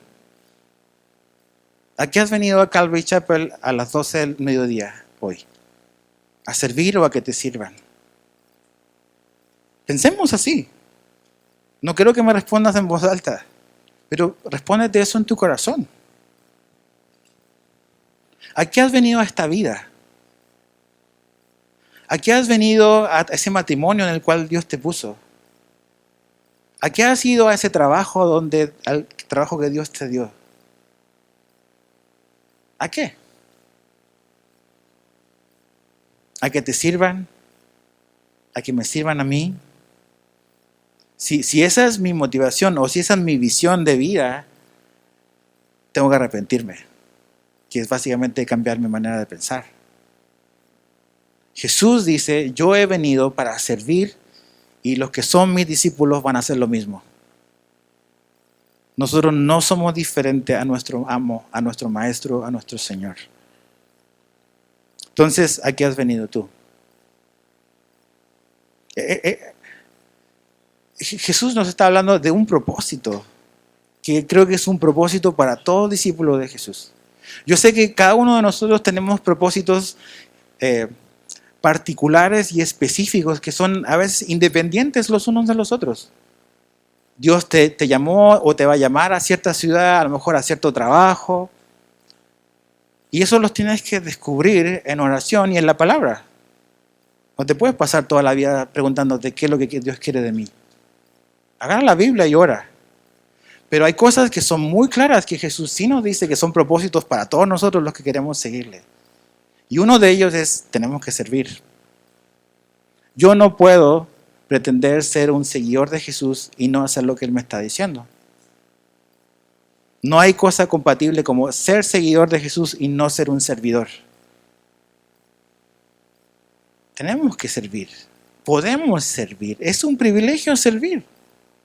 ¿A qué has venido a Calvary Chapel a las 12 del mediodía hoy? ¿A servir o a que te sirvan? Pensemos así. No quiero que me respondas en voz alta, pero respóndete eso en tu corazón. ¿A qué has venido a esta vida? ¿A qué has venido a ese matrimonio en el cual Dios te puso? ¿A qué has ido a ese trabajo al trabajo que Dios te dio? ¿A qué? ¿A que te sirvan? ¿A que me sirvan a mí? Si esa es mi motivación o si esa es mi visión de vida, tengo que arrepentirme, que es básicamente cambiar mi manera de pensar. Jesús dice, yo he venido para servir y los que son mis discípulos van a hacer lo mismo. Nosotros no somos diferentes a nuestro amo, a nuestro maestro, a nuestro Señor. Entonces, ¿a qué has venido tú? Jesús nos está hablando de un propósito, que creo que es un propósito para todo discípulo de Jesús. Yo sé que cada uno de nosotros tenemos propósitos particulares y específicos que son a veces independientes los unos de los otros. Dios te llamó o te va a llamar a cierta ciudad, a lo mejor a cierto trabajo. Y eso los tienes que descubrir en oración y en la palabra. No te puedes pasar toda la vida preguntándote qué es lo que Dios quiere de mí. Agarra la Biblia y ora. Pero hay cosas que son muy claras que Jesús sí nos dice que son propósitos para todos nosotros los que queremos seguirle. Y uno de ellos es, tenemos que servir. Yo no puedo pretender ser un seguidor de Jesús y no hacer lo que Él me está diciendo. No hay cosa compatible como ser seguidor de Jesús y no ser un servidor. Tenemos que servir. Podemos servir. Es un privilegio servir.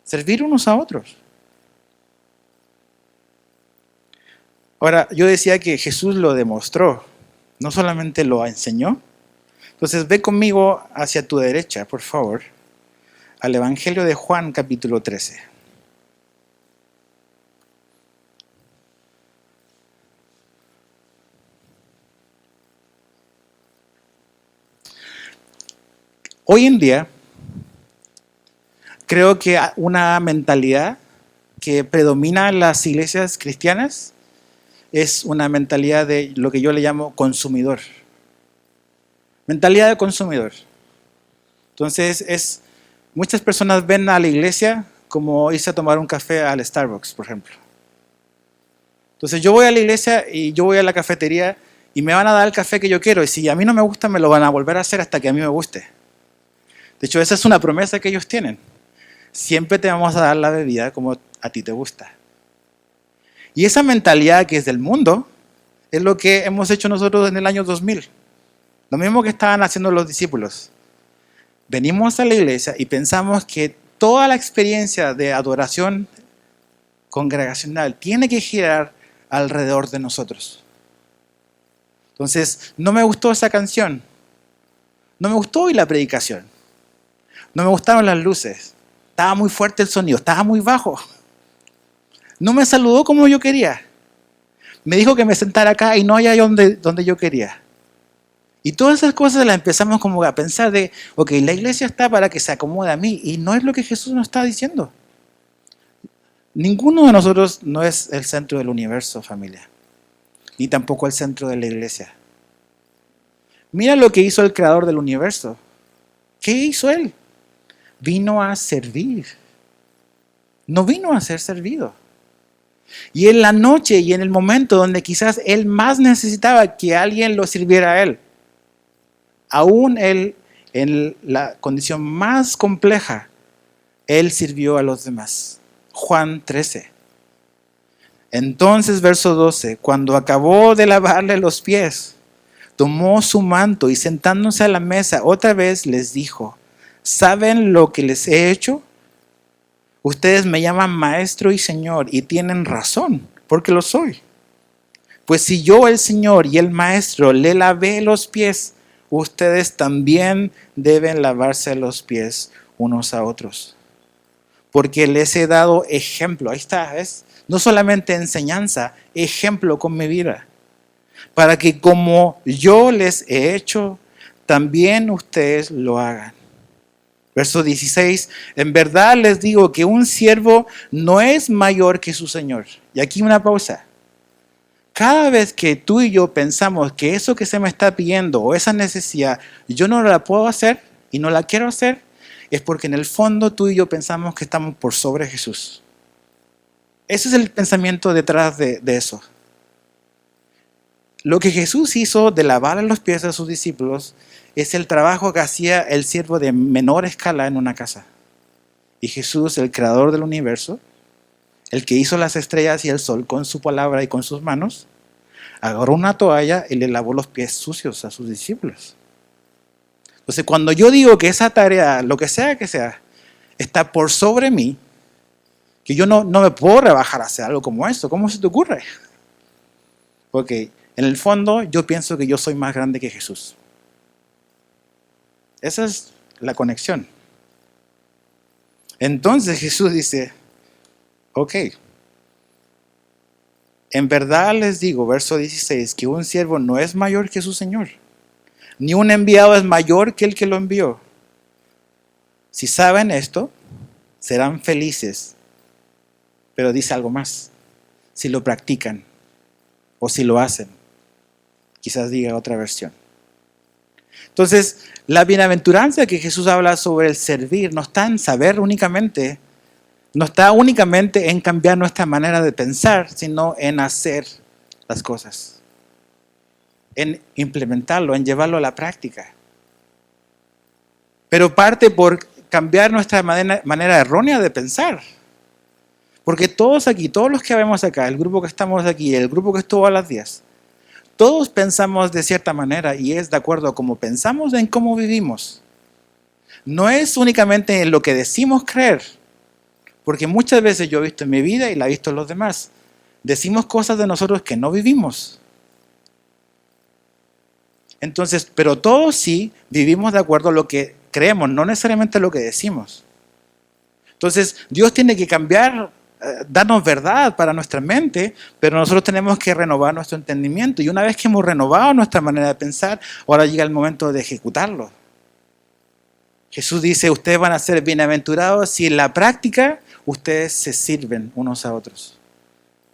Servir unos a otros. Ahora, yo decía que Jesús lo demostró. no solamente lo enseñó. Entonces ve conmigo hacia tu derecha, por favor, al Evangelio de Juan capítulo 13. Hoy en día, creo que una mentalidad que predomina en las iglesias cristianas es una mentalidad de lo que yo le llamo consumidor. Mentalidad de consumidor. Entonces, muchas personas ven a la iglesia como irse a tomar un café al Starbucks, por ejemplo. Entonces yo voy a la iglesia y yo voy a la cafetería y me van a dar el café que yo quiero. Y si a mí no me gusta, me lo van a volver a hacer hasta que a mí me guste. De hecho, esa es una promesa que ellos tienen. Siempre te vamos a dar la bebida como a ti te gusta. Y esa mentalidad que es del mundo es lo que hemos hecho nosotros en el año 2000. Lo mismo que estaban haciendo los discípulos. Venimos a la iglesia y pensamos que toda la experiencia de adoración congregacional tiene que girar alrededor de nosotros. Entonces, no me gustó esa canción. No me gustó hoy la predicación. No me gustaron las luces. Estaba muy fuerte el sonido, estaba muy bajo. No me saludó como yo quería. Me dijo que me sentara acá y no allá donde yo quería. Y todas esas cosas las empezamos como a pensar de, ok, la iglesia está para que se acomode a mí. Y no es lo que Jesús nos está diciendo. Ninguno de nosotros no es el centro del universo, familia. Ni tampoco el centro de la iglesia. Mira lo que hizo el creador del universo. ¿Qué hizo él? Vino a servir. No vino a ser servido. Y en la noche y en el momento donde quizás él más necesitaba que alguien lo sirviera a él, aún él, en la condición más compleja, él sirvió a los demás. Juan 13. Entonces, verso 12, cuando acabó de lavarle los pies, tomó su manto y sentándose a la mesa otra vez les dijo, ¿saben lo que les he hecho? Ustedes me llaman maestro y señor y tienen razón, porque lo soy. Pues si yo, el Señor y el maestro, le lavé los pies, ustedes también deben lavarse los pies unos a otros. Porque les he dado ejemplo, ahí está, ¿ves? No solamente enseñanza, ejemplo con mi vida. Para que como yo les he hecho, también ustedes lo hagan. Verso 16, en verdad les digo que un siervo no es mayor que su Señor. Y aquí una pausa. Cada vez que tú y yo pensamos que eso que se me está pidiendo o esa necesidad, yo no la puedo hacer y no la quiero hacer, es porque en el fondo tú y yo pensamos que estamos por sobre Jesús. Ese es el pensamiento detrás de eso. Lo que Jesús hizo de lavar los pies a sus discípulos es el trabajo que hacía el siervo de menor escala en una casa. Y Jesús, el creador del universo, el que hizo las estrellas y el sol con su palabra y con sus manos, agarró una toalla y le lavó los pies sucios a sus discípulos. Entonces, cuando yo digo que esa tarea, lo que sea, está por sobre mí, que yo no me puedo rebajar a hacer algo como esto, ¿cómo se te ocurre? Porque en el fondo yo pienso que yo soy más grande que Jesús. Esa es la conexión. Entonces Jesús dice, ok, en verdad les digo, verso 16, que un siervo no es mayor que su Señor, ni un enviado es mayor que el que lo envió. Si saben esto, serán felices. Pero dice algo más, si lo practican o si lo hacen. Quizás diga otra versión. Entonces, la bienaventuranza que Jesús habla sobre el servir no está en saber únicamente, no está únicamente en cambiar nuestra manera de pensar, sino en hacer las cosas, en implementarlo, en llevarlo a la práctica. Pero parte por cambiar nuestra manera errónea de pensar. Porque todos aquí, todos los que vemos acá, el grupo que estamos aquí, el grupo que estuvo a las 10, todos pensamos de cierta manera y es de acuerdo a cómo pensamos en cómo vivimos. No es únicamente en lo que decimos creer, porque muchas veces yo he visto en mi vida y la he visto en los demás. Decimos cosas de nosotros que no vivimos. Entonces, pero todos sí vivimos de acuerdo a lo que creemos, no necesariamente lo que decimos. Entonces, Dios tiene que cambiar, darnos verdad para nuestra mente, pero nosotros tenemos que renovar nuestro entendimiento. Y una vez que hemos renovado nuestra manera de pensar, ahora llega el momento de ejecutarlo. Jesús dice, ustedes van a ser bienaventurados si en la práctica ustedes se sirven unos a otros.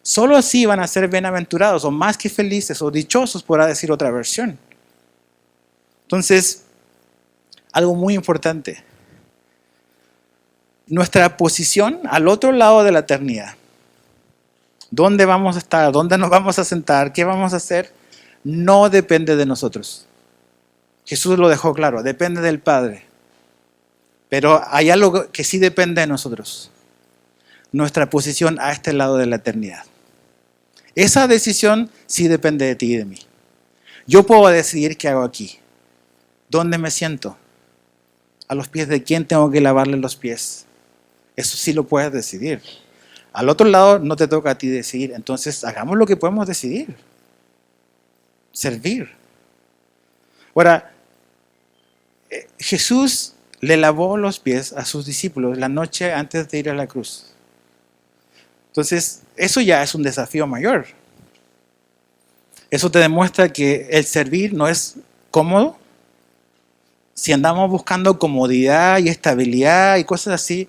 Solo así van a ser bienaventurados, o más que felices, o dichosos, podrá decir otra versión. Entonces, algo muy importante. Nuestra posición al otro lado de la eternidad. ¿Dónde vamos a estar? ¿Dónde nos vamos a sentar? ¿Qué vamos a hacer? No depende de nosotros. Jesús lo dejó claro, depende del Padre. Pero hay algo que sí depende de nosotros. Nuestra posición a este lado de la eternidad. Esa decisión sí depende de ti y de mí. Yo puedo decidir qué hago aquí. ¿Dónde me siento? ¿A los pies de quién tengo que lavarle los pies? Eso sí lo puedes decidir. Al otro lado no te toca a ti decidir. Entonces hagamos lo que podemos decidir. Servir. Ahora, Jesús le lavó los pies a sus discípulos la noche antes de ir a la cruz. Entonces, eso ya es un desafío mayor. Eso te demuestra que el servir no es cómodo. Si andamos buscando comodidad y estabilidad y cosas así,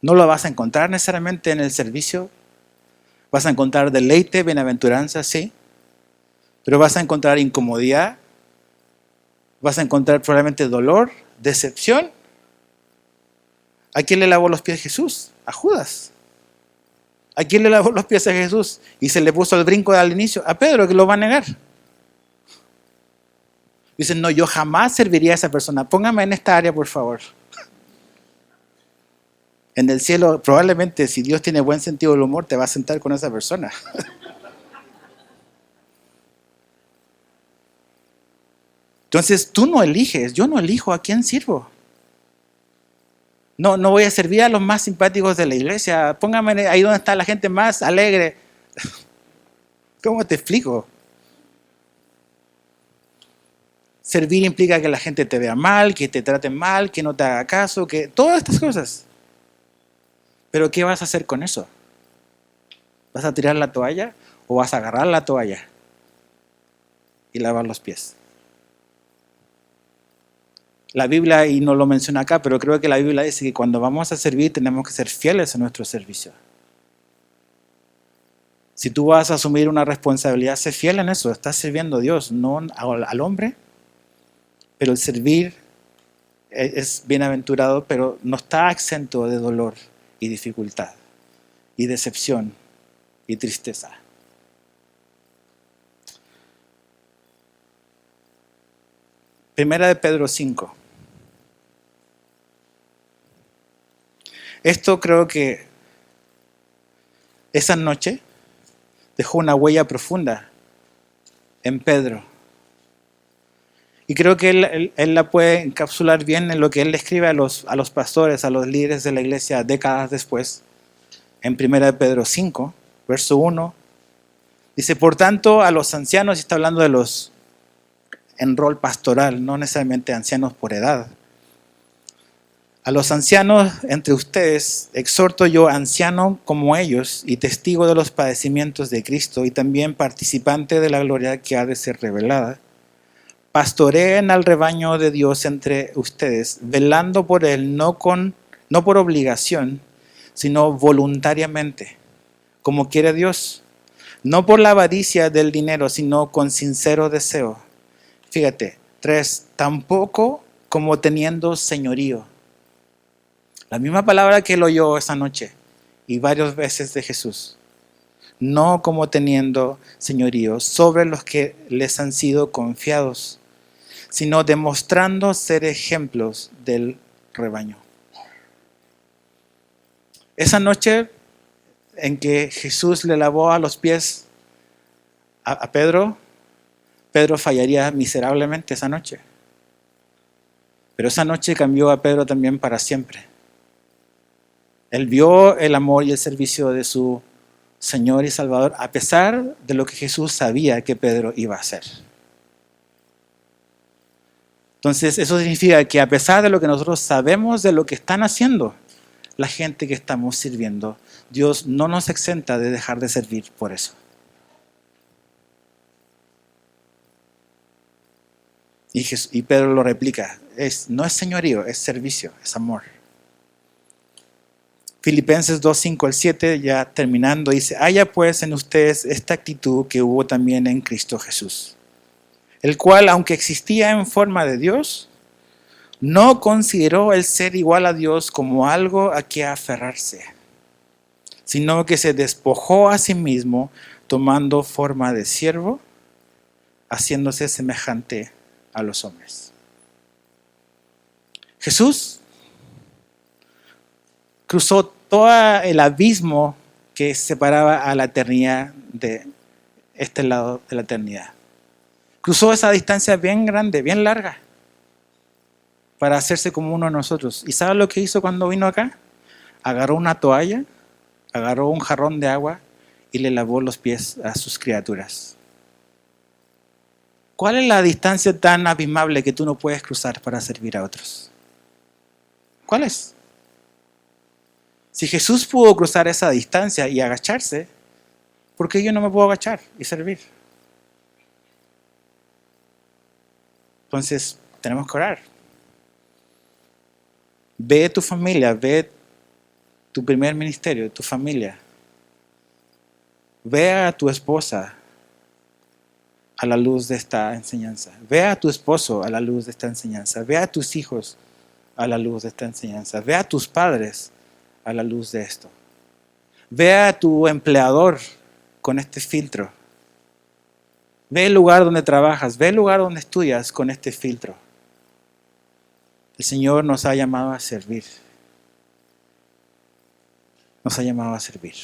no lo vas a encontrar necesariamente en el servicio. Vas a encontrar deleite, bienaventuranza, sí. Pero vas a encontrar incomodidad. Vas a encontrar probablemente dolor, decepción. ¿A quién le lavó los pies Jesús? A Judas. ¿A quién le lavó los pies a Jesús? Y se le puso el brinco al inicio. A Pedro, que lo va a negar. Dicen, no, yo jamás serviría a esa persona. Póngame en esta área, por favor. En el cielo, probablemente, si Dios tiene buen sentido del humor, te va a sentar con esa persona. Entonces, tú no eliges. Yo no elijo a quién sirvo. No voy a servir a los más simpáticos de la iglesia. Póngame ahí donde está la gente más alegre. ¿Cómo te explico? Servir implica que la gente te vea mal, que te traten mal, que no te haga caso, que todas estas cosas. Pero ¿qué vas a hacer con eso? ¿Vas a tirar la toalla o vas a agarrar la toalla y lavar los pies? La Biblia, y no lo menciona acá, pero creo que la Biblia dice que cuando vamos a servir tenemos que ser fieles en nuestro servicio. Si tú vas a asumir una responsabilidad, sé fiel en eso. Estás sirviendo a Dios, no al hombre. Pero el servir es bienaventurado, pero no está exento de dolor y dificultad, y decepción y tristeza. Primera de Pedro 5. Esto creo que esa noche dejó una huella profunda en Pedro. Y creo que él la puede encapsular bien en lo que él le escribe a los pastores, a los líderes de la iglesia décadas después. En 1 Pedro 5, verso 1, dice, por tanto, a los ancianos, y está hablando de los en rol pastoral, no necesariamente ancianos por edad. A los ancianos entre ustedes, exhorto yo, anciano como ellos, y testigo de los padecimientos de Cristo, y también participante de la gloria que ha de ser revelada, pastoreen al rebaño de Dios entre ustedes, velando por él, no por obligación, sino voluntariamente, como quiere Dios, no por la avaricia del dinero, sino con sincero deseo. Fíjate, 3, tampoco como teniendo señorío. La misma palabra que él oyó esa noche y varias veces de Jesús. No como teniendo señorío sobre los que les han sido confiados, sino demostrando ser ejemplos del rebaño. Esa noche en que Jesús le lavó a los pies a Pedro, Pedro fallaría miserablemente esa noche. Pero esa noche cambió a Pedro también para siempre. Él vio el amor y el servicio de su Señor y Salvador, a pesar de lo que Jesús sabía que Pedro iba a hacer. Entonces, eso significa que a pesar de lo que nosotros sabemos de lo que están haciendo la gente que estamos sirviendo, Dios no nos exenta de dejar de servir por eso. Y Pedro lo replica, no es señorío, es servicio, es amor. Filipenses 2, 5 al 7, ya terminando, dice, haya pues en ustedes esta actitud que hubo también en Cristo Jesús, el cual, aunque existía en forma de Dios, no consideró el ser igual a Dios como algo a que aferrarse, sino que se despojó a sí mismo, tomando forma de siervo, haciéndose semejante a los hombres. Jesús cruzó todo el abismo que separaba a la eternidad de este lado de la eternidad. Cruzó esa distancia bien grande, bien larga, para hacerse como uno de nosotros. ¿Y sabe lo que hizo cuando vino acá? Agarró una toalla, agarró un jarrón de agua y le lavó los pies a sus criaturas. ¿Cuál es la distancia tan abismable que tú no puedes cruzar para servir a otros? ¿Cuál es? Si Jesús pudo cruzar esa distancia y agacharse, ¿por qué yo no me puedo agachar y servir? Entonces, tenemos que orar. Ve tu familia, ve tu primer ministerio, tu familia. Ve a tu esposa a la luz de esta enseñanza. Ve a tu esposo a la luz de esta enseñanza. Ve a tus hijos a la luz de esta enseñanza. Ve a tus padres a la luz de esto. Ve a tu empleador con este filtro. Ve el lugar donde trabajas. Ve el lugar donde estudias con este filtro. El Señor nos ha llamado a servir. Nos ha llamado a servir.